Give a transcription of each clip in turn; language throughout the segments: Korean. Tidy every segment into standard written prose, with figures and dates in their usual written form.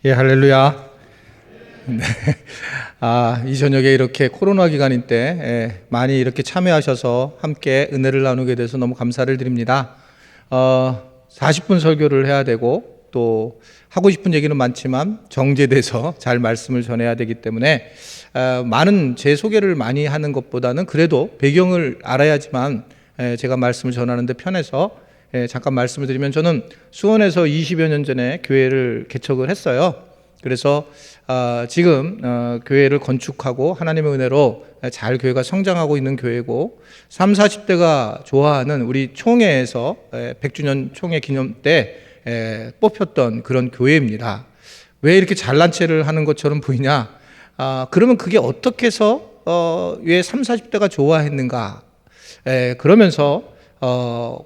예, 할렐루야. 네. 이 저녁에 이렇게 코로나 기간인 때 많이 이렇게 참여하셔서 함께 은혜를 나누게 돼서 너무 감사를 드립니다. 40분 설교를 해야 되고 또 하고 싶은 얘기는 많지만 정제돼서 잘 말씀을 전해야 되기 때문에 많은 제 소개를 많이 하는 것보다는 그래도 배경을 알아야지만 제가 말씀을 전하는 데 편해서 잠깐 말씀을 드리면, 저는 수원에서 20여 년 전에 교회를 개척을 했어요. 그래서 지금 교회를 건축하고 하나님의 은혜로 잘 교회가 성장하고 있는 교회고, 30, 40대가 좋아하는 우리 총회에서 100주년 총회 기념 때 뽑혔던 그런 교회입니다. 왜 이렇게 잘난 체를 하는 것처럼 보이냐? 그러면 그게 어떻게 해서 왜 30, 40대가 좋아했는가? 그러면서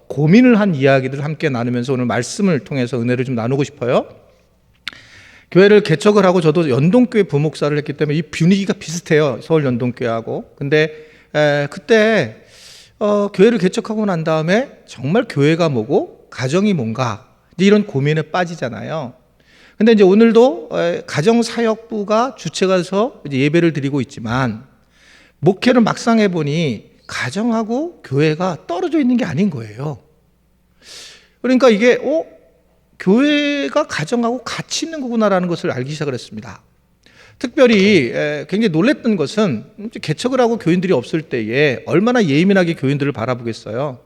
고민을 한 이야기들을 함께 나누면서 오늘 말씀을 통해서 은혜를 좀 나누고 싶어요. 교회를 개척을 하고 저도 연동교회 부목사를 했기 때문에 이 분위기가 비슷해요, 서울 연동교회하고. 근데 그때 교회를 개척하고 난 다음에 정말 교회가 뭐고 가정이 뭔가 이제 이런 고민에 빠지잖아요. 근데 이제 오늘도 가정사역부가 주체가 돼서 이제 예배를 드리고 있지만, 목회를 막상 해보니 가정하고 교회가 떨어져 있는 게 아닌 거예요. 그러니까 이게 교회가 가정하고 같이 있는 거구나라는 것을 알기 시작을 했습니다. 특별히 굉장히 놀랬던 것은 개척을 하고 교인들이 없을 때에 얼마나 예민하게 교인들을 바라보겠어요.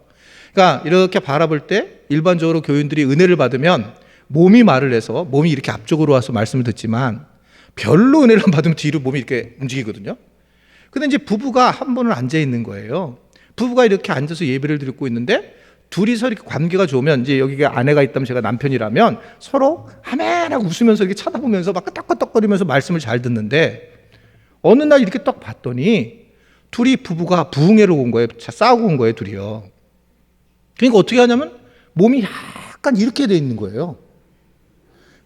그러니까 이렇게 바라볼 때 일반적으로 교인들이 은혜를 받으면 몸이 말을 해서 몸이 이렇게 앞쪽으로 와서 말씀을 듣지만, 별로 은혜를 받으면 뒤로 몸이 이렇게 움직이거든요. 근데 이제 부부가 한 번을 앉아 있는 거예요. 부부가 이렇게 앉아서 예배를 드리고 있는데 둘이서 이렇게 관계가 좋으면, 이제 여기가 아내가 있다면 제가 남편이라면 서로 하면하고 웃으면서 이렇게 쳐다보면서 막 끄떡끄떡거리면서 말씀을 잘 듣는데, 어느 날 이렇게 딱 봤더니 둘이 부부가 부흥회로 온 거예요. 싸우고 온 거예요, 둘이요. 그러니까 어떻게 하냐면 몸이 약간 이렇게 돼 있는 거예요.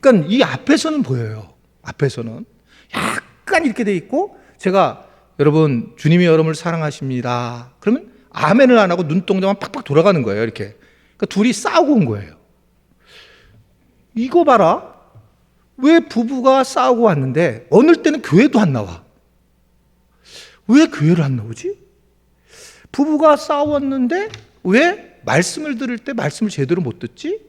그러니까 이 앞에서는 보여요. 앞에서는 약간 이렇게 돼 있고, 제가 여러분 주님이 여러분을 사랑하십니다 그러면 아멘을 안 하고 눈동자만 팍팍 돌아가는 거예요, 이렇게. 그러니까 둘이 싸우고 온 거예요. 이거 봐라. 왜 부부가 싸우고 왔는데 어느 때는 교회도 안 나와? 왜 교회를 안 나오지? 부부가 싸웠는데 왜 말씀을 들을 때 말씀을 제대로 못 듣지?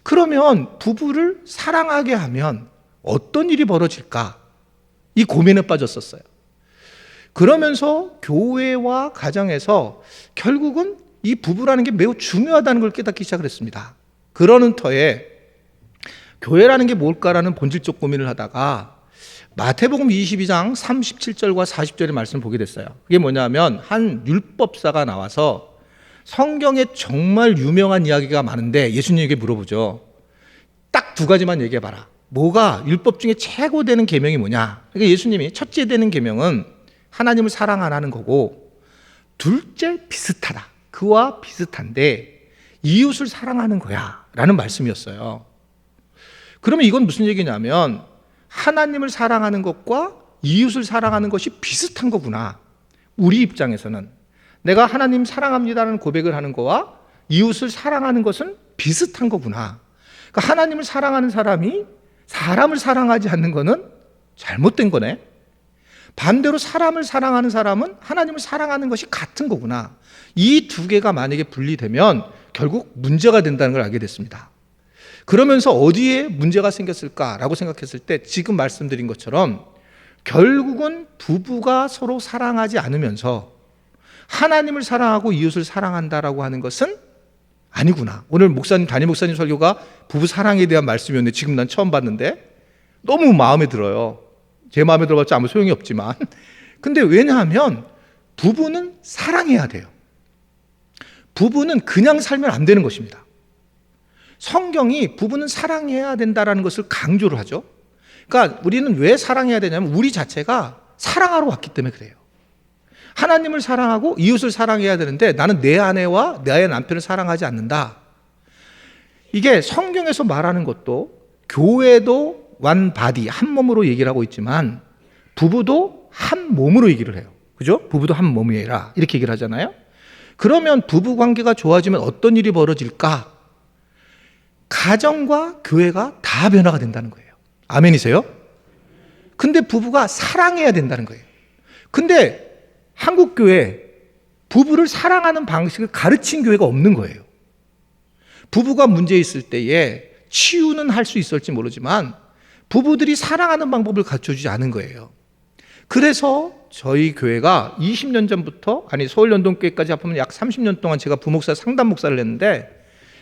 그러면 부부를 사랑하게 하면 어떤 일이 벌어질까? 이 고민에 빠졌었어요. 그러면서 교회와 가정에서 결국은 이 부부라는 게 매우 중요하다는 걸 깨닫기 시작을 했습니다. 그러는 터에 교회라는 게 뭘까라는 본질적 고민을 하다가 마태복음 22장 37절과 40절의 말씀을 보게 됐어요. 그게 뭐냐면, 한 율법사가 나와서 성경에 정말 유명한 이야기가 많은데 예수님에게 물어보죠. 딱 두 가지만 얘기해봐라. 뭐가 율법 중에 최고 되는 계명이 뭐냐? 그러니까 예수님이 첫째 되는 계명은 하나님을 사랑 안 하는 거고, 둘째 비슷하다. 그와 비슷한데 이웃을 사랑하는 거야 라는 말씀이었어요. 그러면 이건 무슨 얘기냐면, 하나님을 사랑하는 것과 이웃을 사랑하는 것이 비슷한 거구나. 우리 입장에서는 내가 하나님 사랑합니다라는 고백을 하는 거와 이웃을 사랑하는 것은 비슷한 거구나. 그러니까 하나님을 사랑하는 사람이 사람을 사랑하지 않는 거는 잘못된 거네. 반대로 사람을 사랑하는 사람은 하나님을 사랑하는 것이 같은 거구나. 이 두 개가 만약에 분리되면 결국 문제가 된다는 걸 알게 됐습니다. 그러면서 어디에 문제가 생겼을까라고 생각했을 때, 지금 말씀드린 것처럼 결국은 부부가 서로 사랑하지 않으면서 하나님을 사랑하고 이웃을 사랑한다라고 하는 것은 아니구나. 오늘 담임 목사님 설교가 부부 사랑에 대한 말씀이었는데 지금 난 처음 봤는데 너무 마음에 들어요. 제 마음에 들어봤자 아무 소용이 없지만. 근데 왜냐하면 부부는 사랑해야 돼요. 부부는 그냥 살면 안 되는 것입니다. 성경이 부부는 사랑해야 된다는 것을 강조를 하죠. 그러니까 우리는 왜 사랑해야 되냐면, 우리 자체가 사랑하러 왔기 때문에 그래요. 하나님을 사랑하고 이웃을 사랑해야 되는데 나는 내 아내와 내 남편을 사랑하지 않는다. 이게 성경에서 말하는 것도, 교회도 one body, 한 몸으로 얘기를 하고 있지만 부부도 한 몸으로 얘기를 해요. 그죠? 부부도 한 몸이라 이렇게 얘기를 하잖아요. 그러면 부부 관계가 좋아지면 어떤 일이 벌어질까? 가정과 교회가 다 변화가 된다는 거예요. 아멘이세요? 근데 부부가 사랑해야 된다는 거예요. 근데 한국교회 부부를 사랑하는 방식을 가르친 교회가 없는 거예요. 부부가 문제 있을 때에 치유는 할 수 있을지 모르지만 부부들이 사랑하는 방법을 가르쳐주지 않은 거예요. 그래서 저희 교회가 20년 전부터, 서울연동교회까지 합하면 약 30년 동안 제가 부목사 상담 목사를 했는데,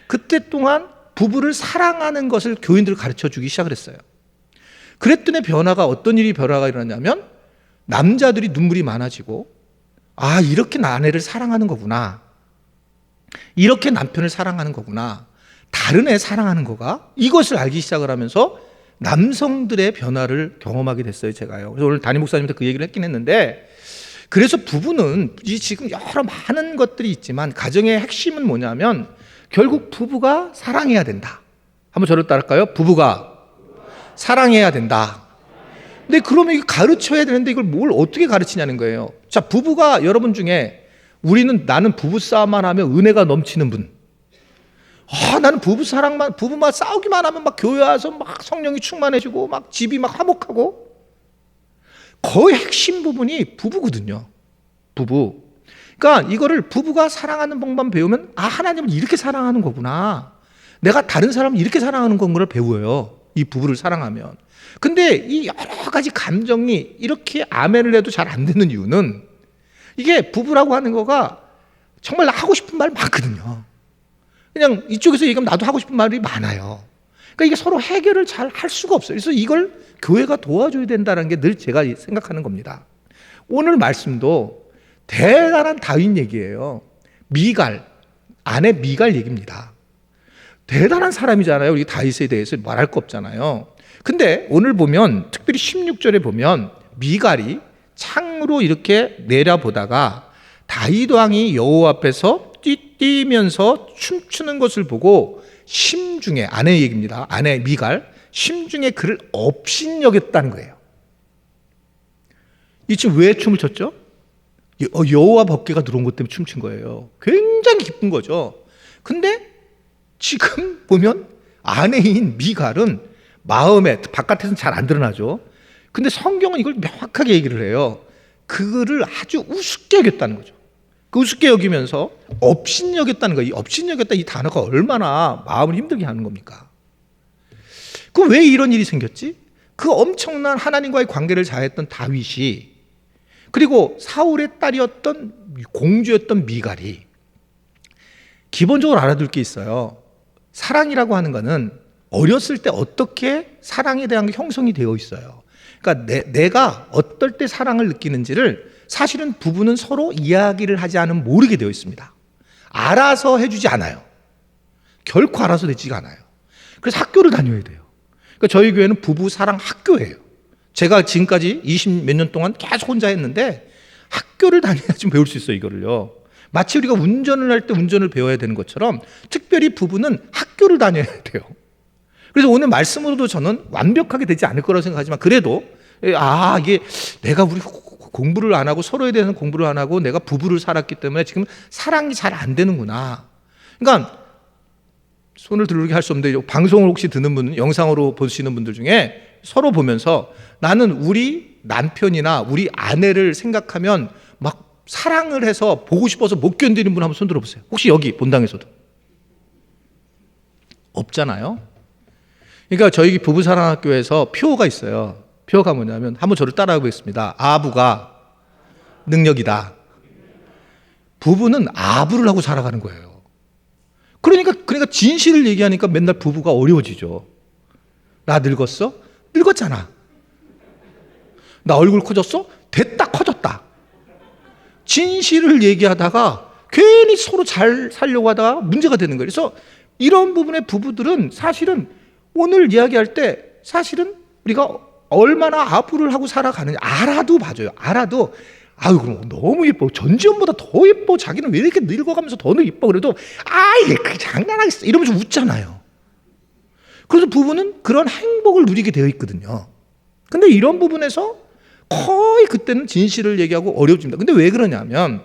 그때 동안 부부를 사랑하는 것을 교인들 가르쳐주기 시작을 했어요. 그랬더니 어떤 일이 변화가 일어났냐면, 남자들이 눈물이 많아지고, 아, 이렇게 아내를 사랑하는 거구나, 이렇게 남편을 사랑하는 거구나, 다른 애 사랑하는 거가, 이것을 알기 시작을 하면서 남성들의 변화를 경험하게 됐어요, 제가요. 그래서 오늘 담임 목사님한테 그 얘기를 했긴 했는데, 그래서 부부는 지금 여러 많은 것들이 있지만 가정의 핵심은 뭐냐면 결국 부부가 사랑해야 된다. 한번 저를 따를까요? 부부가 사랑해야 된다. 근데 그러면 이거 가르쳐야 되는데 이걸 뭘 어떻게 가르치냐는 거예요. 자, 부부가 여러분 중에 나는 부부싸움만 하면 은혜가 넘치는 분, 나는 부부만 싸우기만 하면 막 교회 와서 막 성령이 충만해지고 막 집이 막 화목하고, 거의 핵심 부분이 부부거든요. 부부. 그러니까 이거를 부부가 사랑하는 방법 배우면, 하나님을 이렇게 사랑하는 거구나, 내가 다른 사람을 이렇게 사랑하는 건가를 배워요, 이 부부를 사랑하면. 근데 이 여러 가지 감정이 이렇게 아멘을 해도 잘 안 되는 이유는, 이게 부부라고 하는 거가 정말 하고 싶은 말 많거든요. 그냥 이쪽에서 얘기하면 나도 하고 싶은 말이 많아요. 그러니까 이게 서로 해결을 잘 할 수가 없어요. 그래서 이걸 교회가 도와줘야 된다는 게 늘 제가 생각하는 겁니다. 오늘 말씀도 대단한 다윗 얘기예요. 아내 미갈 얘기입니다. 대단한 사람이잖아요. 우리 다윗에 대해서 말할 거 없잖아요. 근데 오늘 보면, 특별히 16절에 보면 미갈이 창으로 이렇게 내려보다가 다윗 왕이 여호와 앞에서 뛰면서 춤추는 것을 보고 심중에, 아내 얘기입니다, 아내 미갈, 심중에 그를 업신여겼다는 거예요. 이 춤 왜 춤을 췄죠? 여호와 법궤가 들어온 것 때문에 춤춘 거예요. 굉장히 기쁜 거죠. 근데 지금 보면 아내인 미갈은 마음에, 바깥에서는 잘 안 드러나죠. 근데 성경은 이걸 명확하게 얘기를 해요. 그거를 아주 우습게 여겼다는 거죠. 그 우습게 여기면서 업신여겼다는 거예요. 이 업신여겼다, 이 단어가 얼마나 마음을 힘들게 하는 겁니까? 그 왜 이런 일이 생겼지? 그 엄청난 하나님과의 관계를 잘했던 다윗이, 그리고 사울의 딸이었던 공주였던 미갈이 기본적으로 알아둘 게 있어요. 사랑이라고 하는 거는 어렸을 때 어떻게 사랑에 대한 게 형성이 되어 있어요. 그러니까 내가 어떨 때 사랑을 느끼는지를 사실은 부부는 서로 이야기를 하지 않으면 모르게 되어 있습니다. 알아서 해주지 않아요. 결코 알아서 되지가 않아요. 그래서 학교를 다녀야 돼요. 그러니까 저희 교회는 부부 사랑 학교예요. 제가 지금까지 20 몇 년 동안 계속 혼자 했는데 학교를 다녀야지 배울 수 있어요, 이거를요. 마치 우리가 운전을 할 때 운전을 배워야 되는 것처럼 특별히 부부는 학교를 다녀야 돼요. 그래서 오늘 말씀으로도 저는 완벽하게 되지 않을 거라고 생각하지만, 그래도 이게 내가 우리 공부를 안 하고, 서로에 대해서 공부를 안 하고 내가 부부를 살았기 때문에 지금 사랑이 잘 안 되는구나. 그러니까 손을 들게 할 수 없는데, 방송을 혹시 듣는 분, 영상으로 보시는 분들 중에 서로 보면서 나는 우리 남편이나 우리 아내를 생각하면 막 사랑을 해서 보고 싶어서 못 견디는 분 한번 손 들어보세요. 혹시 여기 본당에서도 없잖아요. 그러니까 저희 부부사랑학교에서 표어가 있어요. 표어가 뭐냐면, 한번 저를 따라해 보겠습니다. 아부가 능력이다. 부부는 아부를 하고 살아가는 거예요. 그러니까 진실을 얘기하니까 맨날 부부가 어려워지죠. 나 늙었어? 늙었잖아. 나 얼굴 커졌어? 됐다, 커졌다. 진실을 얘기하다가 괜히 서로 잘 살려고 하다가 문제가 되는 거예요. 그래서 이런 부분의 부부들은 사실은 오늘 이야기할 때 사실은 우리가 얼마나 아부를 하고 살아가느냐 알아도 봐줘요. 알아도 아유 그럼 너무 예뻐, 전지현보다 더 예뻐, 자기는 왜 이렇게 늙어가면서 더 예뻐, 그래도 이게 그게 장난하겠어 이러면서 웃잖아요. 그래서 부부는 그런 행복을 누리게 되어 있거든요. 근데 이런 부분에서 거의 그때는 진실을 얘기하고 어려워집니다. 근데 왜 그러냐면,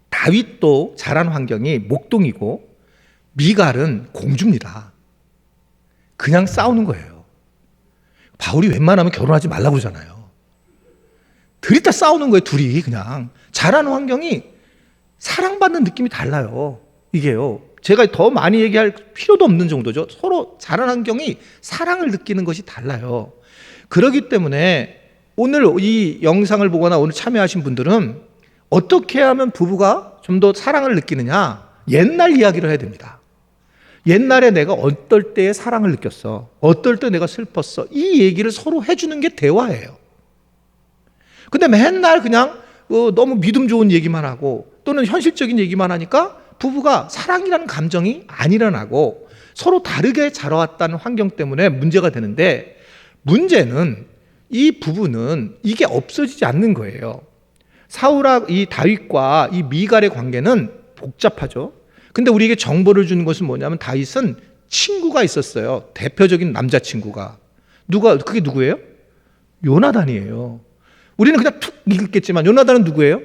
다윗도 자란 환경이 목동이고 미갈은 공주입니다. 그냥 싸우는 거예요. 바울이 웬만하면 결혼하지 말라고 그러잖아요. 들이다 싸우는 거예요, 둘이. 그냥 자라는 환경이 사랑받는 느낌이 달라요. 이게요, 제가 더 많이 얘기할 필요도 없는 정도죠. 서로 자라는 환경이 사랑을 느끼는 것이 달라요. 그렇기 때문에 오늘 이 영상을 보거나 오늘 참여하신 분들은 어떻게 하면 부부가 좀 더 사랑을 느끼느냐, 옛날 이야기를 해야 됩니다. 옛날에 내가 어떨 때의 사랑을 느꼈어, 어떨 때 내가 슬펐어, 이 얘기를 서로 해주는 게 대화예요. 근데 맨날 그냥 너무 믿음 좋은 얘기만 하고 또는 현실적인 얘기만 하니까 부부가 사랑이라는 감정이 안 일어나고 서로 다르게 자라왔다는 환경 때문에 문제가 되는데, 문제는 이 부부는 이게 없어지지 않는 거예요. 이 다윗과 이 미갈의 관계는 복잡하죠. 근데 우리에게 정보를 주는 것은 뭐냐면, 다윗은 친구가 있었어요. 대표적인 남자친구가. 그게 누구예요? 요나단이에요. 우리는 그냥 툭 읽겠지만 요나단은 누구예요?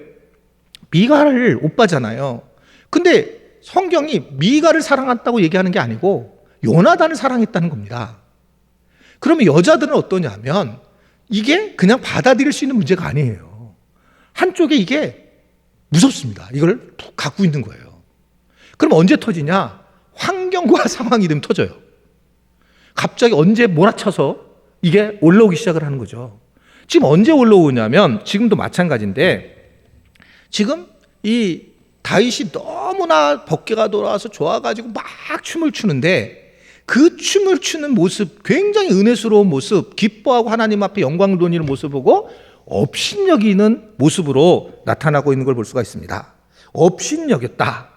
미갈을 오빠잖아요. 근데 성경이 미갈을 사랑했다고 얘기하는 게 아니고 요나단을 사랑했다는 겁니다. 그러면 여자들은 어떠냐면, 이게 그냥 받아들일 수 있는 문제가 아니에요. 한쪽에 이게 무섭습니다. 이걸 갖고 있는 거예요. 그럼 언제 터지냐? 환경과 상황이 되면 터져요. 갑자기 언제 몰아쳐서 이게 올라오기 시작을 하는 거죠. 지금 언제 올라오냐면, 지금도 마찬가지인데, 지금 이 다윗이 너무나 법궤가 돌아와서 좋아가지고 막 춤을 추는데, 그 춤을 추는 모습, 굉장히 은혜스러운 모습, 기뻐하고 하나님 앞에 영광을 돌리는 모습을 보고 업신여기는 모습으로 나타나고 있는 걸 볼 수가 있습니다. 업신여겼다.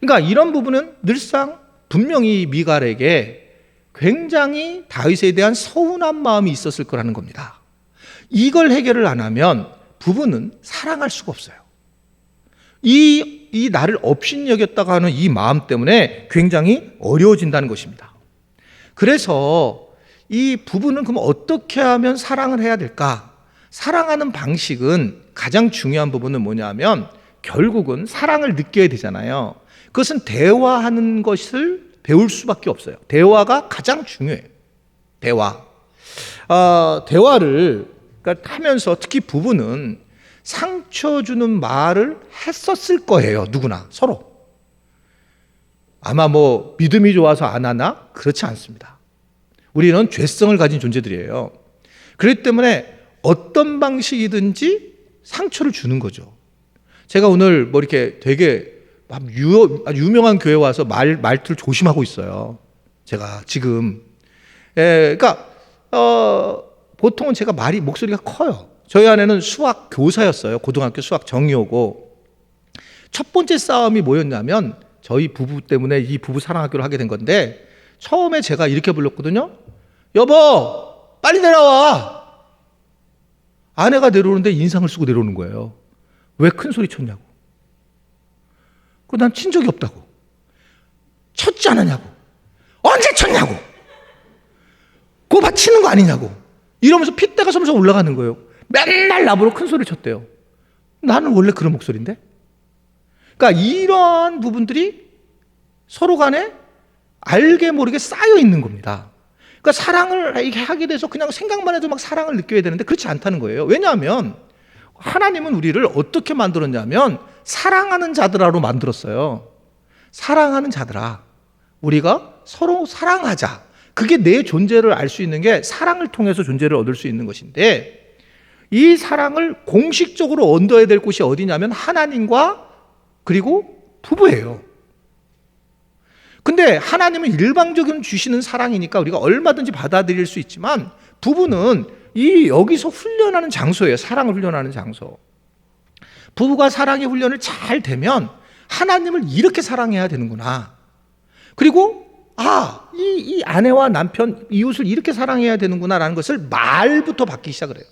그러니까 이런 부분은 늘상 분명히 미갈에게 굉장히 다윗에 대한 서운한 마음이 있었을 거라는 겁니다. 이걸 해결을 안 하면 부부는 사랑할 수가 없어요. 이 나를 업신여겼다고 하는 이 마음 때문에 굉장히 어려워진다는 것입니다. 그래서 이 부부는 그럼 어떻게 하면 사랑을 해야 될까? 사랑하는 방식은, 가장 중요한 부분은 뭐냐면, 결국은 사랑을 느껴야 되잖아요. 그것은 대화하는 것을 배울 수밖에 없어요. 대화가 가장 중요해요. 대화를 하면서 특히 부부는 상처 주는 말을 했었을 거예요. 누구나 서로. 아마 믿음이 좋아서 안 하나? 그렇지 않습니다. 우리는 죄성을 가진 존재들이에요. 그렇기 때문에 어떤 방식이든지 상처를 주는 거죠. 제가 오늘 이렇게 되게 유명한 교회 와서 말투를 조심하고 있어요. 제가 지금. 그러니까 보통은 제가 목소리가 커요. 저희 아내는 수학 교사였어요. 고등학교 수학 정의호고. 첫 번째 싸움이 뭐였냐면, 저희 부부 때문에 이 부부 사랑학교를 하게 된 건데, 처음에 제가 이렇게 불렀거든요. 여보, 빨리 내려와. 아내가 내려오는데 인상을 쓰고 내려오는 거예요. 왜 큰 소리 쳤냐고. 난 친 적이 없다고. 쳤지 않았냐고. 언제 쳤냐고. 그거 봐, 치는 거 아니냐고. 이러면서 핏대가 점점 올라가는 거예요. 맨날 나보고 큰 소리를 쳤대요. 나는 원래 그런 목소리인데. 그러니까 이러한 부분들이 서로 간에 알게 모르게 쌓여 있는 겁니다. 그러니까 사랑을 하게 돼서 그냥 생각만 해도 막 사랑을 느껴야 되는데 그렇지 않다는 거예요. 왜냐하면 하나님은 우리를 어떻게 만들었냐면, 사랑하는 자들아로 만들었어요. 사랑하는 자들아, 우리가 서로 사랑하자. 그게 내 존재를 알 수 있는 게 사랑을 통해서 존재를 얻을 수 있는 것인데, 이 사랑을 공식적으로 얻어야 될 곳이 어디냐면 하나님과 그리고 부부예요. 근데 하나님은 일방적으로 주시는 사랑이니까 우리가 얼마든지 받아들일 수 있지만, 부부는 여기서 훈련하는 장소예요. 사랑을 훈련하는 장소. 부부가 사랑의 훈련을 잘 되면 하나님을 이렇게 사랑해야 되는구나. 그리고 이 아내와 남편, 이웃을 이렇게 사랑해야 되는구나라는 것을 말부터 받기 시작을 해요.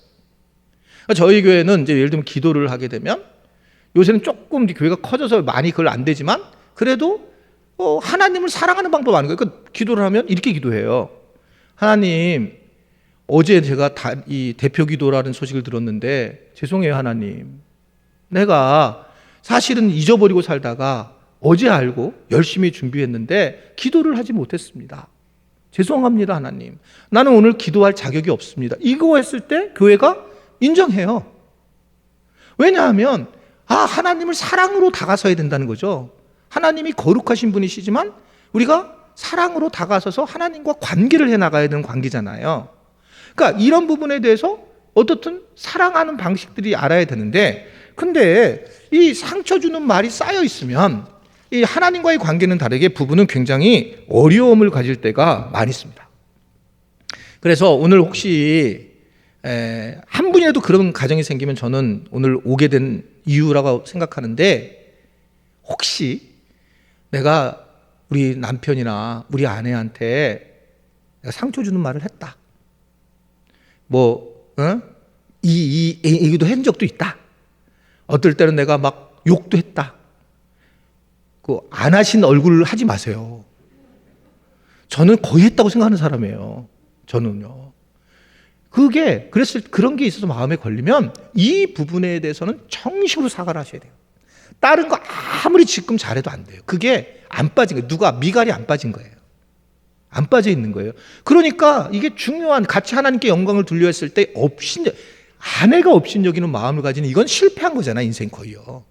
저희 교회는 이제 예를 들면 기도를 하게 되면, 요새는 조금 교회가 커져서 많이 그걸 안 되지만, 그래도 하나님을 사랑하는 방법 아는 거예요. 그러니까 기도를 하면 이렇게 기도해요. 하나님, 어제 제가 이 대표 기도라는 소식을 들었는데 죄송해요 하나님. 내가 사실은 잊어버리고 살다가 어제 알고 열심히 준비했는데 기도를 하지 못했습니다. 죄송합니다, 하나님. 나는 오늘 기도할 자격이 없습니다. 이거 했을 때 교회가 인정해요. 왜냐하면 하나님을 사랑으로 다가서야 된다는 거죠. 하나님이 거룩하신 분이시지만 우리가 사랑으로 다가서서 하나님과 관계를 해나가야 되는 관계잖아요. 그러니까 이런 부분에 대해서 어떻든 사랑하는 방식들이 알아야 되는데, 근데 이 상처 주는 말이 쌓여 있으면 이 하나님과의 관계는 다르게 부부는 굉장히 어려움을 가질 때가 많이 있습니다. 그래서 오늘 혹시 한 분이라도 그런 가정이 생기면 저는 오늘 오게 된 이유라고 생각하는데, 혹시 내가 우리 남편이나 우리 아내한테 내가 상처 주는 말을 했다. 이 얘기도 한 적도 있다. 어떨 때는 내가 막 욕도 했다. 안 하신 얼굴을 하지 마세요. 저는 거의 했다고 생각하는 사람이에요. 저는요. 그런 게 있어서 마음에 걸리면 이 부분에 대해서는 정식으로 사과를 하셔야 돼요. 다른 거 아무리 지금 잘해도 안 돼요. 그게 안 빠진 거예요. 미갈이 안 빠진 거예요. 안 빠져 있는 거예요. 그러니까 이게 중요한, 같이 하나님께 영광을 돌려 했을 때 아내가 업신여기는 마음을 가지는, 이건 실패한 거잖아, 인생 거의요.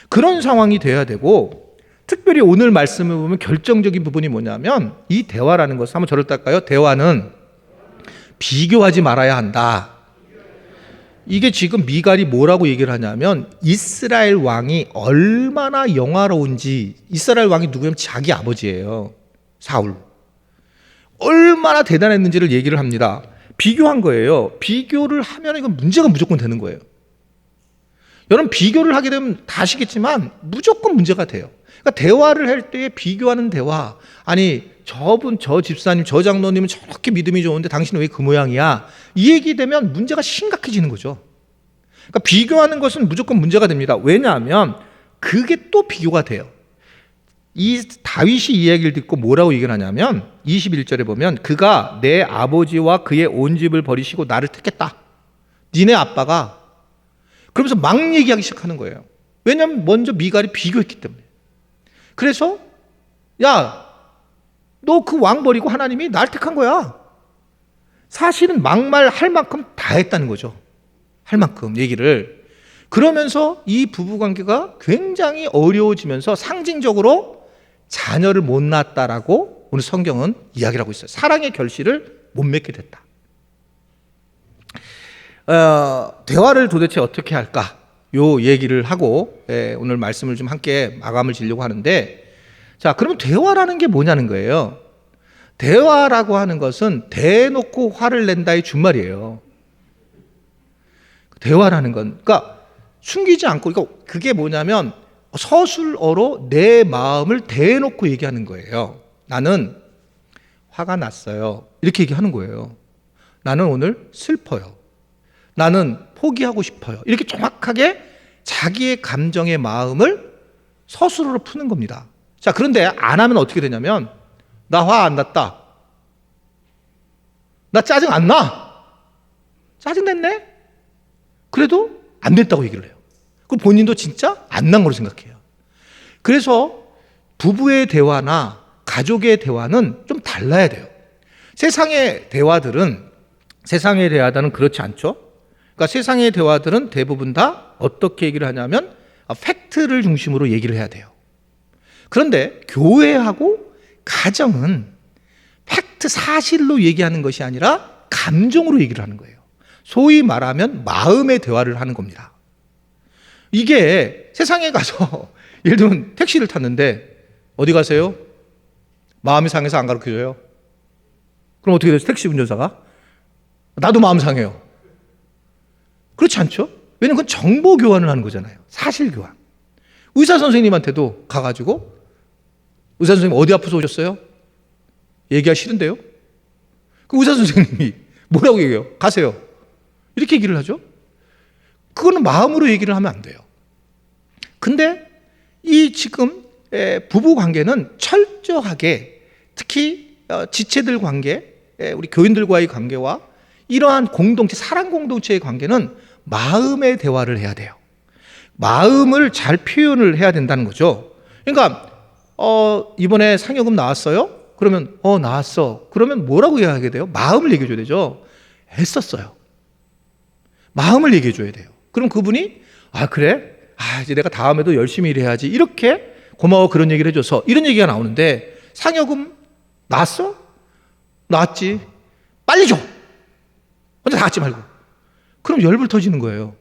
그런 상황이 돼야 되고, 특별히 오늘 말씀을 보면 결정적인 부분이 뭐냐면 이 대화라는 것을 한번 저를 딸까요? 대화는 비교하지 말아야 한다. 이게 지금 미갈이 뭐라고 얘기를 하냐면 이스라엘 왕이 얼마나 영화로운지, 이스라엘 왕이 누구냐면 자기 아버지예요. 사울. 얼마나 대단했는지를 얘기를 합니다. 비교한 거예요. 비교를 하면 이건 문제가 무조건 되는 거예요. 여러분, 비교를 하게 되면 다 아시겠지만 무조건 문제가 돼요. 그러니까 대화를 할 때 비교하는 대화, 아니 저 집사님, 저 장로님은 저렇게 믿음이 좋은데 당신은 왜 그 모양이야? 이 얘기 되면 문제가 심각해지는 거죠. 그러니까 비교하는 것은 무조건 문제가 됩니다. 왜냐하면 그게 또 비교가 돼요. 이 다윗이 이야기를 듣고 뭐라고 얘기를 하냐면 21절에 보면 그가 내 아버지와 그의 온 집을 버리시고 나를 택했다. 니네 아빠가, 그러면서 막 얘기하기 시작하는 거예요. 왜냐하면 먼저 미갈이 비교했기 때문에. 그래서 야, 너 그 왕 버리고 하나님이 날 택한 거야. 사실은 막말 할 만큼 다 했다는 거죠. 할 만큼 얘기를. 그러면서 이 부부관계가 굉장히 어려워지면서 상징적으로 자녀를 못 낳았다라고 오늘 성경은 이야기를 하고 있어요. 사랑의 결실을 못 맺게 됐다. 대화를 도대체 어떻게 할까? 요 얘기를 하고 오늘 말씀을 좀 함께 마감을 지려고 하는데, 자, 그러면 대화라는 게 뭐냐는 거예요. 대화라고 하는 것은 대놓고 화를 낸다의 준말이에요. 대화라는 건, 그러니까 숨기지 않고, 그러니까 그게 뭐냐면 서술어로 내 마음을 대놓고 얘기하는 거예요. 나는 화가 났어요. 이렇게 얘기하는 거예요. 나는 오늘 슬퍼요. 나는 포기하고 싶어요. 이렇게 정확하게 자기의 감정의 마음을 서술어로 푸는 겁니다. 자, 그런데 안 하면 어떻게 되냐면 나 화 안 났다. 나 짜증 안 나. 짜증 냈네? 그래도 안 됐다고 얘기를 해요. 그 본인도 진짜 안 난 걸로 생각해요. 그래서 부부의 대화나 가족의 대화는 좀 달라야 돼요. 세상의 대화들은 그렇지 않죠. 그러니까 세상의 대화들은 대부분 다 어떻게 얘기를 하냐면 팩트를 중심으로 얘기를 해야 돼요. 그런데 교회하고 가정은 팩트, 사실로 얘기하는 것이 아니라 감정으로 얘기를 하는 거예요. 소위 말하면 마음의 대화를 하는 겁니다. 이게 세상에 가서 예를 들면 택시를 탔는데 어디 가세요? 마음이 상해서 안 가르쳐줘요. 그럼 어떻게 되죠? 택시 운전사가? 나도 마음 상해요. 그렇지 않죠? 왜냐면 그건 정보 교환을 하는 거잖아요. 사실 교환. 의사 선생님한테도 가가지고 의사 선생님 어디 아파서 오셨어요? 얘기하기 싫은데요? 그 의사 선생님이 뭐라고 얘기해요? 가세요. 이렇게 얘기를 하죠. 그거는 마음으로 얘기를 하면 안 돼요. 근데 이 지금 부부 관계는 철저하게, 특히 지체들 관계, 우리 교인들과의 관계와 이러한 공동체, 사랑 공동체의 관계는 마음의 대화를 해야 돼요. 마음을 잘 표현을 해야 된다는 거죠. 그러니까 이번에 상여금 나왔어요? 그러면 나았어. 그러면 뭐라고 이야기하게 돼요? 마음을 얘기해 줘야 되죠. 애썼어요. 마음을 얘기해 줘야 돼요. 그럼 그분이 그래? 이제 내가 다음에도 열심히 일해야지. 이렇게 고마워 그런 얘기를 해줘서 이런 얘기가 나오는데 상여금 나왔어? 나왔지. 빨리 줘. 혼자 다 갖지 말고. 그럼 열불 터지는 거예요.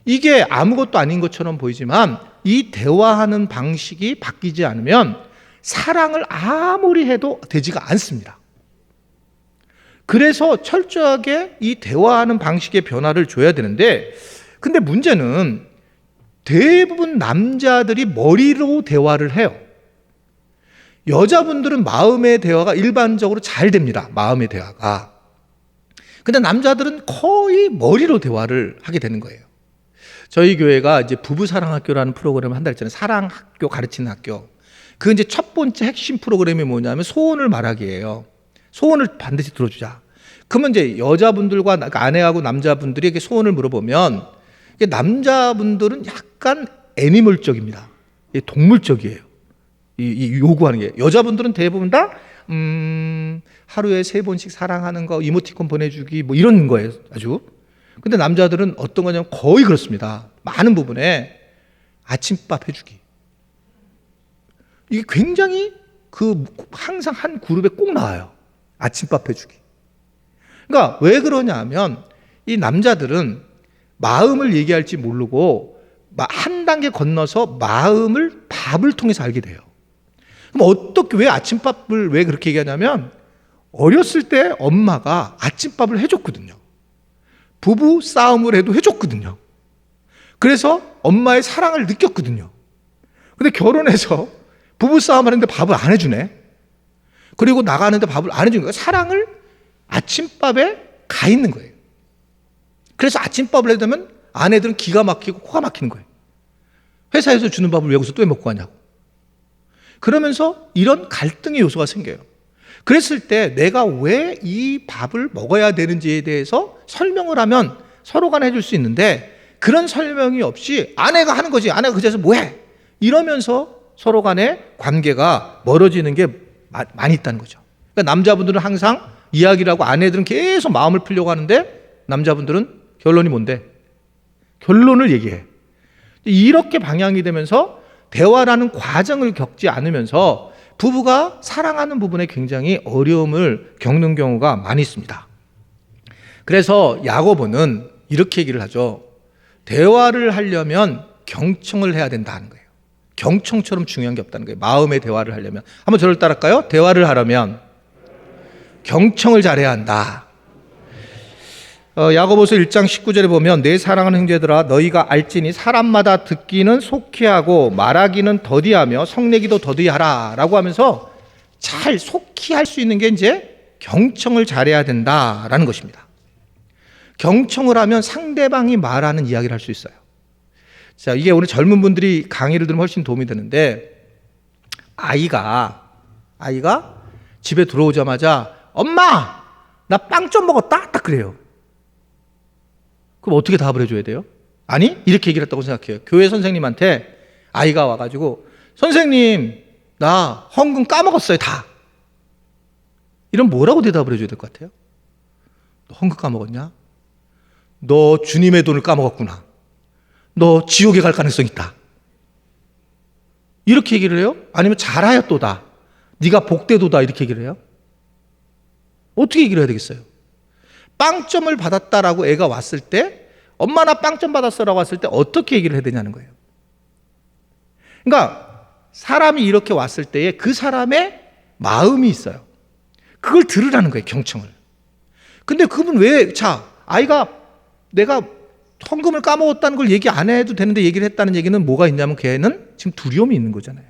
이게 아무것도 아닌 것처럼 보이지만 이 대화하는 방식이 바뀌지 않으면 사랑을 아무리 해도 되지가 않습니다. 그래서 철저하게 이 대화하는 방식의 변화를 줘야 되는데, 근데 문제는 대부분 남자들이 머리로 대화를 해요. 여자분들은 마음의 대화가 일반적으로 잘 됩니다. 마음의 대화가. 근데 남자들은 거의 머리로 대화를 하게 되는 거예요. 저희 교회가 이제 부부사랑학교라는 프로그램을 한다 했잖아요. 사랑학교 가르치는 학교. 그 이제 첫 번째 핵심 프로그램이 뭐냐면 소원을 말하기예요. 소원을 반드시 들어주자. 그러면 이제 여자분들과 아내하고 남자분들이 소원을 물어보면 남자분들은 약간 애니멀적입니다. 동물적이에요. 이 요구하는 게. 여자분들은 대부분 다 하루에 3번씩 사랑하는 거, 이모티콘 보내주기 뭐 이런 거예요. 아주. 근데 남자들은 어떤 거냐면 거의 그렇습니다. 많은 부분에 아침밥 해주기. 이게 굉장히 항상 한 그룹에 꼭 나와요. 아침밥 해주기. 그러니까 왜 그러냐 하면 이 남자들은 마음을 얘기할지 모르고 한 단계 건너서 마음을 밥을 통해서 알게 돼요. 그럼 왜 아침밥을 왜 그렇게 얘기하냐면 어렸을 때 엄마가 아침밥을 해줬거든요. 부부 싸움을 해도 해줬거든요. 그래서 엄마의 사랑을 느꼈거든요. 근데 결혼해서 부부 싸움을 하는데 밥을 안 해주네. 그리고 나가는데 밥을 안 해주는 거예요. 사랑을 아침밥에 가 있는 거예요. 그래서 아침밥을 해두면 아내들은 기가 막히고 코가 막히는 거예요. 회사에서 주는 밥을 왜 여기서 또 해 먹고 가냐고. 그러면서 이런 갈등의 요소가 생겨요. 그랬을 때 내가 왜 이 밥을 먹어야 되는지에 대해서 설명을 하면 서로 간에 해줄 수 있는데 그런 설명이 없이 아내가 하는 거지. 아내가 그 자리에서 뭐해? 이러면서 서로 간의 관계가 멀어지는 게 많이 있다는 거죠. 그러니까 남자분들은 항상 이야기를 하고 아내들은 계속 마음을 풀려고 하는데 남자분들은 결론이 뭔데? 결론을 얘기해. 이렇게 방향이 되면서 대화라는 과정을 겪지 않으면서 부부가 사랑하는 부분에 굉장히 어려움을 겪는 경우가 많이 있습니다. 그래서 야고보는 이렇게 얘기를 하죠. 대화를 하려면 경청을 해야 된다는 거예요. 경청처럼 중요한 게 없다는 거예요. 마음의 대화를 하려면. 한번 저를 따라할까요? 대화를 하려면 경청을 잘해야 한다. 야고보서 1장 19절에 보면 내 사랑하는 형제들아 너희가 알지니 사람마다 듣기는 속히 하고 말하기는 더디하며 성내기도 더디하라 라고 하면서 잘 속히 할 수 있는 게 이제 경청을 잘해야 된다라는 것입니다. 경청을 하면 상대방이 말하는 이야기를 할 수 있어요. 자, 이게 오늘 젊은 분들이 강의를 들으면 훨씬 도움이 되는데 아이가 집에 들어오자마자 엄마 나 빵 좀 먹었다 딱 그래요. 그럼 어떻게 답을 해줘야 돼요? 아니 이렇게 얘기를 했다고 생각해요. 교회 선생님한테 아이가 와가지고 선생님 나 헌금 까먹었어요 다. 이런 뭐라고 대답을 해줘야 될 것 같아요? 너 헌금 까먹었냐? 너 주님의 돈을 까먹었구나. 너 지옥에 갈 가능성 있다. 이렇게 얘기를 해요? 아니면 잘하였도다. 네가 복되도다 이렇게 얘기를 해요? 어떻게 얘기를 해야 되겠어요? 빵점을 받았다라고 애가 왔을 때 엄마 나 빵점 받았어라고 왔을 때 어떻게 얘기를 해야 되냐는 거예요. 그러니까 사람이 이렇게 왔을 때에 그 사람의 마음이 있어요. 그걸 들으라는 거예요. 경청을. 근데 그분 아이가 내가 헌금을 까먹었다는 걸 얘기 안 해도 되는데 얘기를 했다는 얘기는 뭐가 있냐면 걔는 지금 두려움이 있는 거잖아요.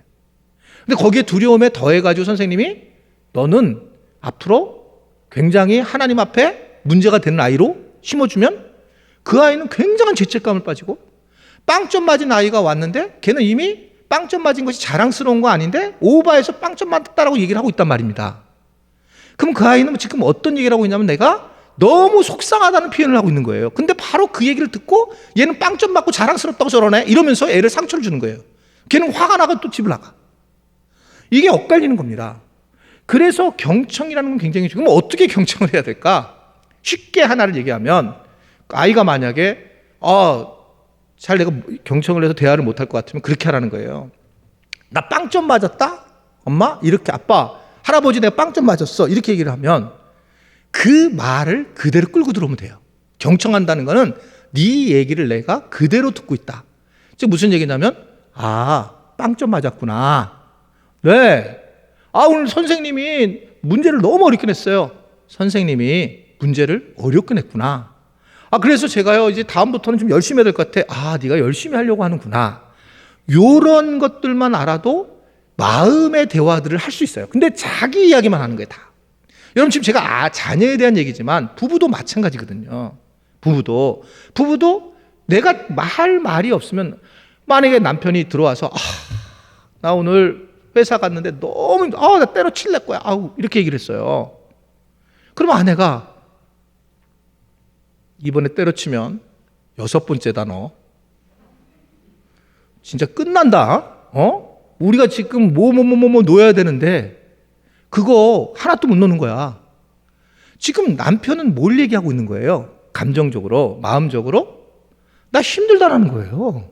근데 거기에 두려움에 더해가지고 선생님이 너는 앞으로 굉장히 하나님 앞에 문제가 되는 아이로 심어주면 그 아이는 굉장한 죄책감을 빠지고 빵점 맞은 아이가 왔는데 걔는 이미 빵점 맞은 것이 자랑스러운 거 아닌데 오바해서 빵점 맞았다라고 얘기를 하고 있단 말입니다. 그럼 그 아이는 지금 어떤 얘기를 하고 있냐면 내가 너무 속상하다는 표현을 하고 있는 거예요. 근데 바로 그 얘기를 듣고 얘는 빵점 맞고 자랑스럽다고 저러네 이러면서 애를 상처를 주는 거예요. 걔는 화가 나가 또 집을 나가. 이게 엇갈리는 겁니다. 그래서 경청이라는 건 굉장히 중요해요. 그럼 어떻게 경청을 해야 될까? 쉽게 하나를 얘기하면 아이가 만약에 잘 내가 경청을 해서 대화를 못할 것 같으면 그렇게 하라는 거예요. 나 빵점 맞았다? 엄마? 이렇게 아빠, 할아버지 내가 빵점 맞았어. 이렇게 얘기를 하면 그 말을 그대로 끌고 들어오면 돼요. 경청한다는 거는 네 얘기를 내가 그대로 듣고 있다. 즉 무슨 얘기냐면 빵점 맞았구나. 네. 오늘 선생님이 문제를 너무 어렵게 냈어요. 선생님이 문제를 어렵게 냈구나. 그래서 제가요 이제 다음부터는 좀 열심히 해야 될 것 같아. 네가 열심히 하려고 하는구나. 요런 것들만 알아도 마음의 대화들을 할 수 있어요. 근데 자기 이야기만 하는 거예요, 다. 여러분 지금 제가 자녀에 대한 얘기지만 부부도 마찬가지거든요. 부부도 내가 할 말이 없으면 만약에 남편이 들어와서 나 오늘 회사 갔는데 너무 나 때려칠래 거야. 이렇게 얘기를 했어요. 그러면 아내가 이번에 때려치면 6번째다 너. 진짜 끝난다. 우리가 지금 뭐 놓아야 되는데 그거 하나도 못 놓는 거야. 지금 남편은 뭘 얘기하고 있는 거예요? 감정적으로, 마음적으로 나 힘들다라는 거예요.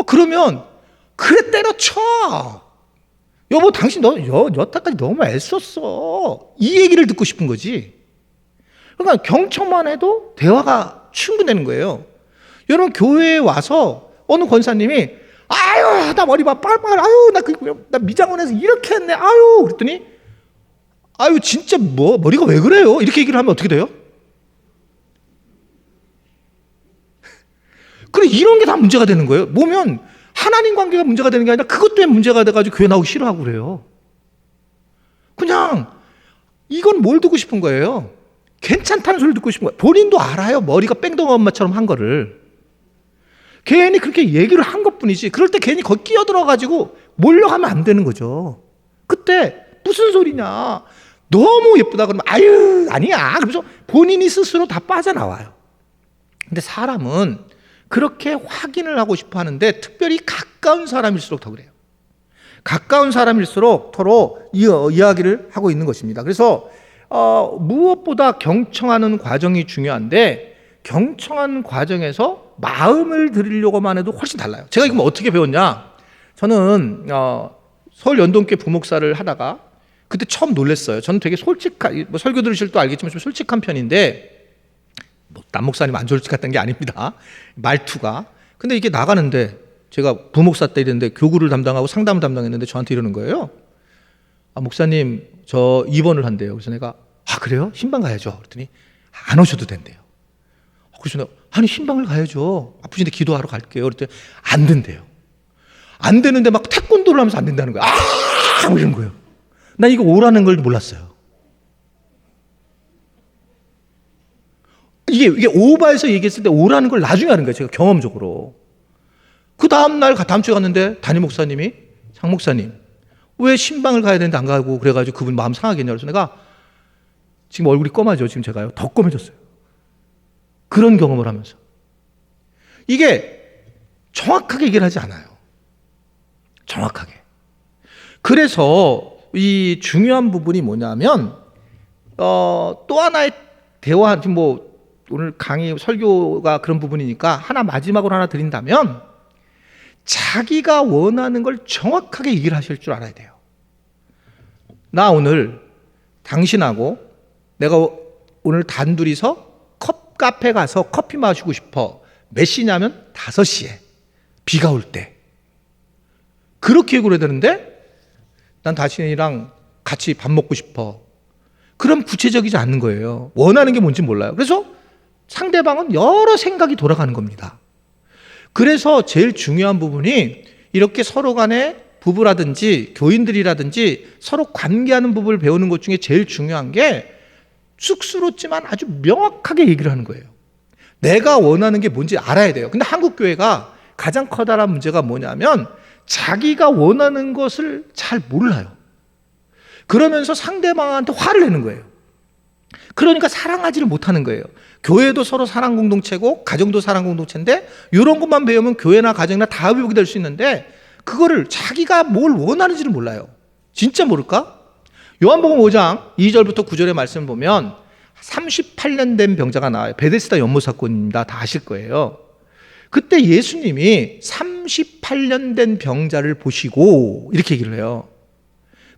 그러면 그래 때려쳐. 여보 당신 너 여태까지 너무 애썼어. 이 얘기를 듣고 싶은 거지. 그러니까 경청만 해도 대화가 충분되는 거예요. 여러분 교회에 와서 어느 권사님이 나 머리 봐 빨빨 나 미장원에서 이렇게 했네 그랬더니 진짜 머리가 왜 그래요? 이렇게 얘기를 하면 어떻게 돼요? 그래 이런 게 다 문제가 되는 거예요. 보면 하나님 관계가 문제가 되는 게 아니라 그것 때문에 문제가 돼가지고 교회 나오기 싫어하고 그래요. 그냥 이건 뭘 듣고 싶은 거예요? 괜찮다는 소리를 듣고 싶은 거예요. 본인도 알아요. 머리가 뺑동 엄마처럼 한 거를. 괜히 그렇게 얘기를 한 것뿐이지. 그럴 때 괜히 거기 끼어들어가지고 몰려가면 안 되는 거죠. 그때 무슨 소리냐. 너무 예쁘다 그러면 아니야. 그러면서 본인이 스스로 다 빠져나와요. 근데 사람은 그렇게 확인을 하고 싶어 하는데 특별히 가까운 사람일수록 더 그래요. 가까운 사람일수록 서로 이야기를 하고 있는 것입니다. 그래서 무엇보다 경청하는 과정이 중요한데 경청하는 과정에서 마음을 들이려고만 해도 훨씬 달라요. 제가 이거 어떻게 배웠냐? 저는 서울 연동교회 부목사를 하다가 그때 처음 놀랐어요. 저는 되게 솔직한, 설교 들으실 또 알겠지만 좀 솔직한 편인데 남 목사님 안 솔직했던 게 아닙니다. 말투가. 근데 이게 나가는데 제가 부목사 때 이랬는데 교구를 담당하고 상담을 담당했는데 저한테 이러는 거예요. 목사님 저 입원을 한대요. 그래서 내가 그래요? 신방 가야죠. 그랬더니 안 오셔도 된대요. 그래서 내가 신방을 가야죠. 아프신데 기도하러 갈게요. 그랬더니 안 된대요. 안 되는데 막 태권도를 하면서 안 된다는 거야. 이런 거예요. 난 이거 오라는 걸 몰랐어요. 이게 오바해서 얘기했을 때 오라는 걸 나중에 하는 거예요. 제가 경험적으로. 그 다음날 다음 주에 갔는데 담임 목사님이 장 목사님 왜 신방을 가야 되는데 안 가고 그래가지고 그분 마음 상하겠냐. 그래서 내가 지금 얼굴이 검하죠. 지금 제가요. 더 검해졌어요. 그런 경험을 하면서. 이게 정확하게 얘기를 하지 않아요. 정확하게. 그래서 이 중요한 부분이 뭐냐면 또 하나의 대화, 오늘 강의 설교가 그런 부분이니까 마지막으로 하나 드린다면 자기가 원하는 걸 정확하게 얘기를 하실 줄 알아야 돼요. 나 오늘 당신하고 내가 오늘 단둘이서 카페 가서 커피 마시고 싶어. 몇 시냐면 5시에 비가 올 때. 그렇게 얘기를 해야 되는데 난 당신이랑 같이 밥 먹고 싶어. 그럼 구체적이지 않는 거예요. 원하는 게 뭔지 몰라요. 그래서 상대방은 여러 생각이 돌아가는 겁니다. 그래서 제일 중요한 부분이 이렇게 서로 간에 부부라든지 교인들이라든지 서로 관계하는 부분을 배우는 것 중에 제일 중요한 게 쑥스럽지만 아주 명확하게 얘기를 하는 거예요. 내가 원하는 게 뭔지 알아야 돼요. 근데 한국 교회가 가장 커다란 문제가 뭐냐면 자기가 원하는 것을 잘 몰라요. 그러면서 상대방한테 화를 내는 거예요. 그러니까 사랑하지를 못하는 거예요. 교회도 서로 사랑 공동체고 가정도 사랑 공동체인데 이런 것만 배우면 교회나 가정이나 다 회복이 될 수 있는데 그거를 자기가 뭘 원하는지를 몰라요. 진짜 모를까? 요한복음 5장 2절부터 9절의 말씀을 보면 38년 된 병자가 나와요. 베데스다 연못 사건입니다. 다 아실 거예요. 그때 예수님이 38년 된 병자를 보시고 이렇게 얘기를 해요.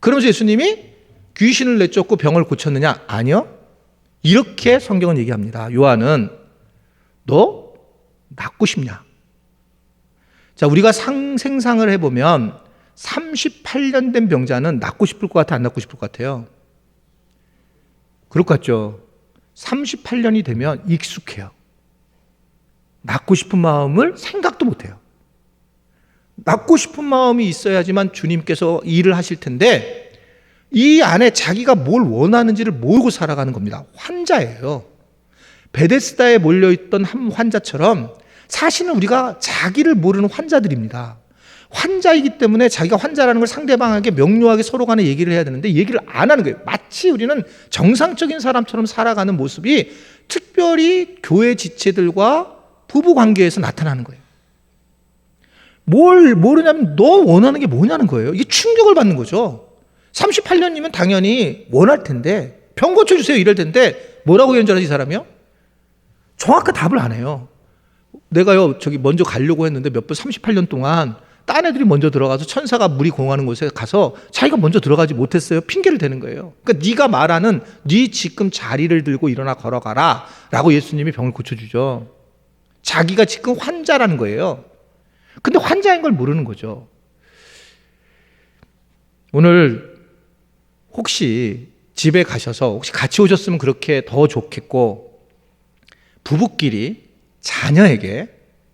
그러면서 예수님이 귀신을 내쫓고 병을 고쳤느냐? 아니요. 이렇게 성경은 얘기합니다. 요한은 너 낫고 싶냐? 자, 우리가 생상을 해보면 38년 된 병자는 낫고 싶을 것 같아, 안 낫고 싶을 것 같아요? 그럴 것 같죠? 38년이 되면 익숙해요. 낫고 싶은 마음을 생각도 못해요. 낫고 싶은 마음이 있어야지만 주님께서 일을 하실 텐데 이 안에 자기가 뭘 원하는지를 모르고 살아가는 겁니다. 환자예요. 베데스다에 몰려있던 한 환자처럼 사실은 우리가 자기를 모르는 환자들입니다. 환자이기 때문에 자기가 환자라는 걸 상대방에게 명료하게 서로 간에 얘기를 해야 되는데 얘기를 안 하는 거예요. 마치 우리는 정상적인 사람처럼 살아가는 모습이 특별히 교회 지체들과 부부 관계에서 나타나는 거예요. 뭘 모르냐면 너 원하는 게 뭐냐는 거예요. 이게 충격을 받는 거죠. 38년이면 당연히 원할 텐데 병 고쳐주세요 이럴 텐데 뭐라고 연전하지 이 사람이요? 정확한 답을 안 해요. 내가요 저기 먼저 가려고 했는데 몇 번 38년 동안 딴 애들이 먼저 들어가서 천사가 물이 공하는 곳에 가서 자기가 먼저 들어가지 못했어요. 핑계를 대는 거예요. 그러니까 네가 말하는 네 지금 자리를 들고 일어나 걸어가라 라고 예수님이 병을 고쳐주죠. 자기가 지금 환자라는 거예요. 근데 환자인 걸 모르는 거죠. 오늘 혹시 집에 가셔서 혹시 같이 오셨으면 그렇게 더 좋겠고 부부끼리 자녀에게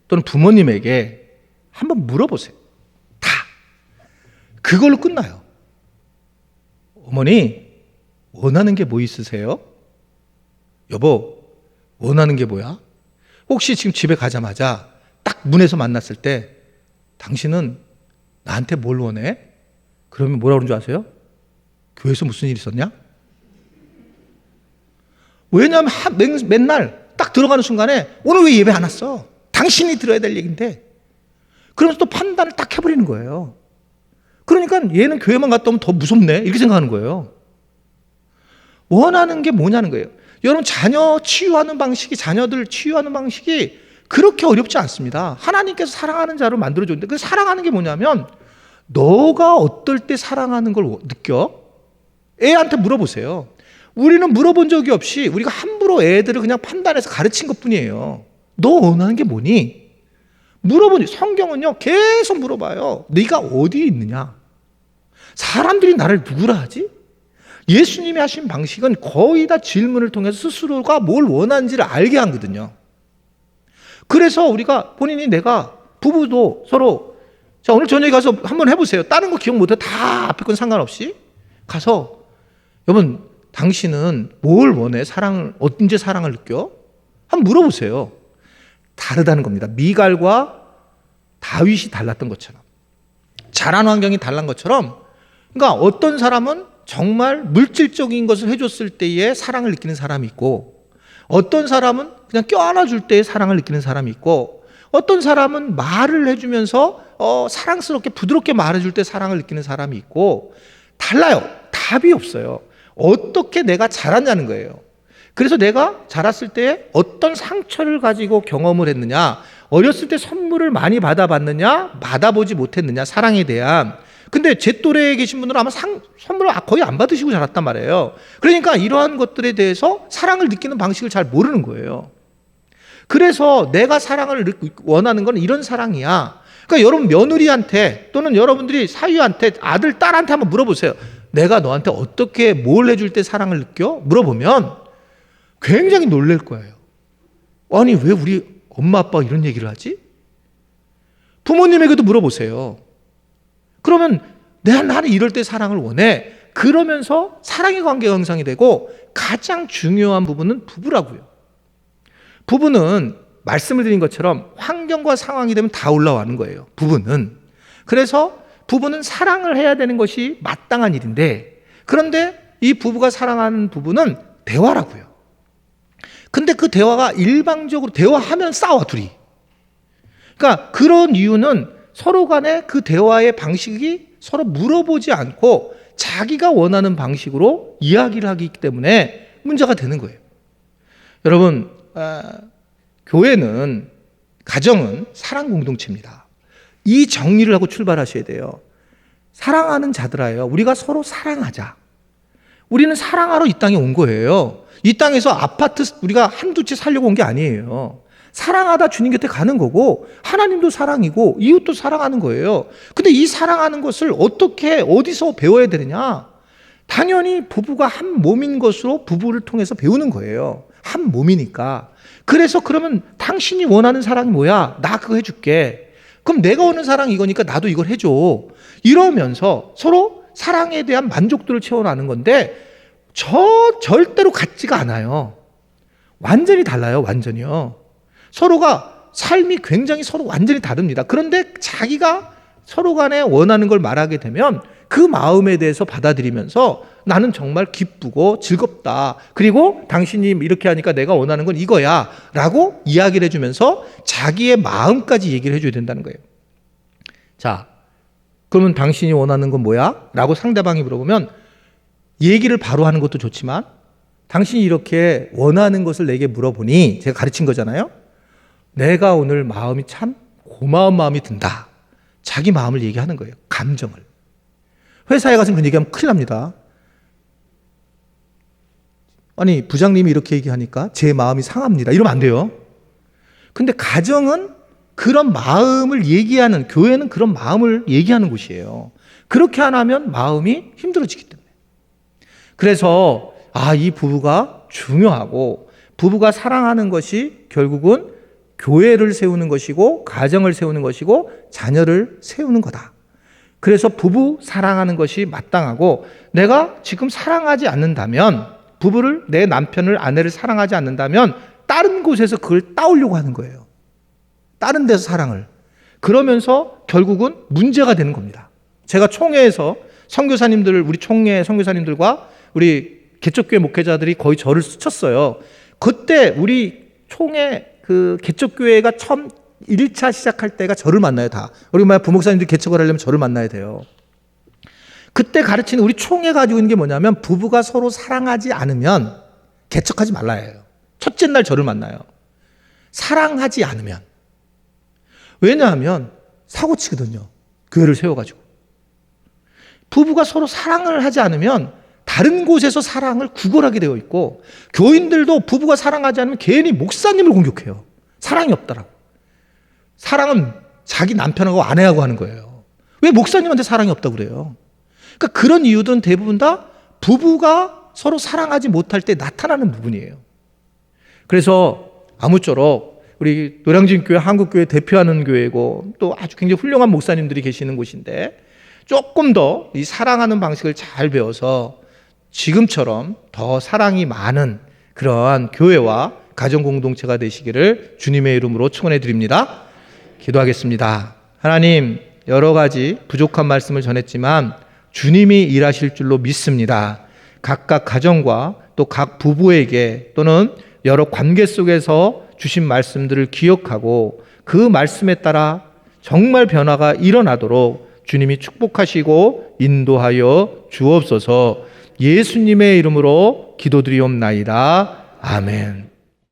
또는 부모님에게 한번 물어보세요. 다. 그걸로 끝나요. 어머니, 원하는 게 뭐 있으세요? 여보, 원하는 게 뭐야? 혹시 지금 집에 가자마자 딱 문에서 만났을 때 당신은 나한테 뭘 원해? 그러면 뭐라고 그러는 줄 아세요? 교회에서 무슨 일 있었냐? 왜냐하면 맨날 딱 들어가는 순간에 오늘 왜 예배 안 왔어? 당신이 들어야 될 얘기인데 그러면서 또 판단을 딱 해버리는 거예요. 그러니까 얘는 교회만 갔다 오면 더 무섭네 이렇게 생각하는 거예요. 원하는 게 뭐냐는 거예요. 여러분 자녀들 치유하는 방식이 그렇게 어렵지 않습니다. 하나님께서 사랑하는 자로 만들어줬는데 그 사랑하는 게 뭐냐면 너가 어떨 때 사랑하는 걸 느껴? 애한테 물어보세요. 우리는 물어본 적이 없이 우리가 함부로 애들을 그냥 판단해서 가르친 것뿐이에요. 너 원하는 게 뭐니? 물어보니 성경은요 계속 물어봐요. 네가 어디에 있느냐? 사람들이 나를 누구라 하지? 예수님이 하신 방식은 거의 다 질문을 통해서 스스로가 뭘 원하는지를 알게 하거든요. 그래서 우리가 본인이 내가 부부도 서로 자 오늘 저녁에 가서 한번 해보세요. 다른 거 기억 못해 다 앞에 건 상관없이 가서 여러분 당신은 뭘 원해? 언제 사랑을 느껴? 한번 물어보세요. 다르다는 겁니다. 미갈과 다윗이 달랐던 것처럼 자란 환경이 달란 것처럼 그러니까 어떤 사람은 정말 물질적인 것을 해줬을 때에 사랑을 느끼는 사람이 있고 어떤 사람은 그냥 껴안아줄 때에 사랑을 느끼는 사람이 있고 어떤 사람은 말을 해주면서 사랑스럽게 부드럽게 말해줄 때 사랑을 느끼는 사람이 있고 달라요. 답이 없어요. 어떻게 내가 자랐냐는 거예요. 그래서 내가 자랐을 때 어떤 상처를 가지고 경험을 했느냐 어렸을 때 선물을 많이 받아봤느냐 받아보지 못했느냐 사랑에 대한 근데 제 또래에 계신 분들은 아마 선물을 거의 안 받으시고 자랐단 말이에요. 그러니까 이러한 것들에 대해서 사랑을 느끼는 방식을 잘 모르는 거예요. 그래서 내가 사랑을 원하는 건 이런 사랑이야. 그러니까 여러분 며느리한테 또는 여러분들이 사위한테 아들 딸한테 한번 물어보세요. 내가 너한테 어떻게 뭘 해줄 때 사랑을 느껴? 물어보면 굉장히 놀랄 거예요. 아니 왜 우리 엄마 아빠가 이런 얘기를 하지? 부모님에게도 물어보세요. 그러면 나는 이럴 때 사랑을 원해. 그러면서 사랑의 관계가 형성이 되고 가장 중요한 부분은 부부라고요. 부부는 말씀을 드린 것처럼 환경과 상황이 되면 다 올라가는 거예요. 부부는. 그래서 부부는 사랑을 해야 되는 것이 마땅한 일인데 그런데 이 부부가 사랑하는 부부는 대화라고요. 근데 그 대화가 일방적으로 대화하면 싸워 둘이. 그러니까 그런 이유는 서로 간에 그 대화의 방식이 서로 물어보지 않고 자기가 원하는 방식으로 이야기를 하기 때문에 문제가 되는 거예요. 여러분, 교회는, 가정은 사랑 공동체입니다. 이 정리를 하고 출발하셔야 돼요. 사랑하는 자들아요, 우리가 서로 사랑하자. 우리는 사랑하러 이 땅에 온 거예요. 이 땅에서 아파트 우리가 한두 채 살려고 온 게 아니에요. 사랑하다 주님 곁에 가는 거고, 하나님도 사랑이고 이웃도 사랑하는 거예요. 근데 이 사랑하는 것을 어떻게, 어디서 배워야 되느냐? 당연히 부부가 한 몸인 것으로 부부를 통해서 배우는 거예요. 한 몸이니까. 그래서 그러면 당신이 원하는 사랑이 뭐야? 나 그거 해줄게. 그럼 내가 원하는 사랑이 이거니까 나도 이걸 해줘. 이러면서 서로 사랑에 대한 만족도를 채워나가는 건데, 절대로 같지가 않아요. 완전히 달라요. 완전히요. 서로가 삶이 굉장히 서로 완전히 다릅니다. 그런데 자기가 서로 간에 원하는 걸 말하게 되면 그 마음에 대해서 받아들이면서 나는 정말 기쁘고 즐겁다. 그리고 당신이 이렇게 하니까 내가 원하는 건 이거야. 라고 이야기를 해주면서 자기의 마음까지 얘기를 해줘야 된다는 거예요. 자, 그러면 당신이 원하는 건 뭐야? 라고 상대방이 물어보면 얘기를 바로 하는 것도 좋지만, 당신이 이렇게 원하는 것을 내게 물어보니 제가 가르친 거잖아요. 내가 오늘 마음이 참 고마운 마음이 든다. 자기 마음을 얘기하는 거예요. 감정을. 회사에 가서 그런 얘기하면 큰일 납니다. 아니, 부장님이 이렇게 얘기하니까 제 마음이 상합니다. 이러면 안 돼요. 근데 가정은 그런 마음을 얘기하는, 교회는 그런 마음을 얘기하는 곳이에요. 그렇게 안 하면 마음이 힘들어지기 때문에. 그래서 이 부부가 중요하고, 부부가 사랑하는 것이 결국은 교회를 세우는 것이고, 가정을 세우는 것이고, 자녀를 세우는 거다. 그래서 부부 사랑하는 것이 마땅하고, 내가 지금 사랑하지 않는다면, 부부를, 내 남편을, 아내를 사랑하지 않는다면 다른 곳에서 그걸 따오려고 하는 거예요. 다른 데서 사랑을. 그러면서 결국은 문제가 되는 겁니다. 제가 총회에서 선교사님들, 우리 총회 선교사님들과 우리 개척교회 목회자들이 거의 저를 스쳤어요. 그때 우리 총회 그 개척교회가 처음 1차 시작할 때가 저를 만나요, 다. 우리 부목사님들이 개척을 하려면 저를 만나야 돼요. 그때 가르치는, 우리 총회 가지고 있는 게 뭐냐면, 부부가 서로 사랑하지 않으면 개척하지 말라 해요. 첫째 날 저를 만나요. 사랑하지 않으면. 왜냐하면 사고치거든요. 교회를 세워가지고. 부부가 서로 사랑을 하지 않으면 다른 곳에서 사랑을 구걸하게 되어 있고, 교인들도 부부가 사랑하지 않으면 괜히 목사님을 공격해요. 사랑이 없다라고. 사랑은 자기 남편하고 아내하고 하는 거예요. 왜 목사님한테 사랑이 없다고 그래요? 그러니까 그런 이유들은 대부분 다 부부가 서로 사랑하지 못할 때 나타나는 부분이에요. 그래서 아무쪼록 우리 노량진교회 한국교회 대표하는 교회고, 또 아주 굉장히 훌륭한 목사님들이 계시는 곳인데, 조금 더 이 사랑하는 방식을 잘 배워서 지금처럼 더 사랑이 많은 그러한 교회와 가정 공동체가 되시기를 주님의 이름으로 축원해 드립니다. 기도하겠습니다. 하나님, 여러 가지 부족한 말씀을 전했지만 주님이 일하실 줄로 믿습니다. 각각 가정과 또 각 부부에게 또는 여러 관계 속에서 주신 말씀들을 기억하고 그 말씀에 따라 정말 변화가 일어나도록 주님이 축복하시고 인도하여 주옵소서. 예수님의 이름으로 기도드리옵나이다. 아멘.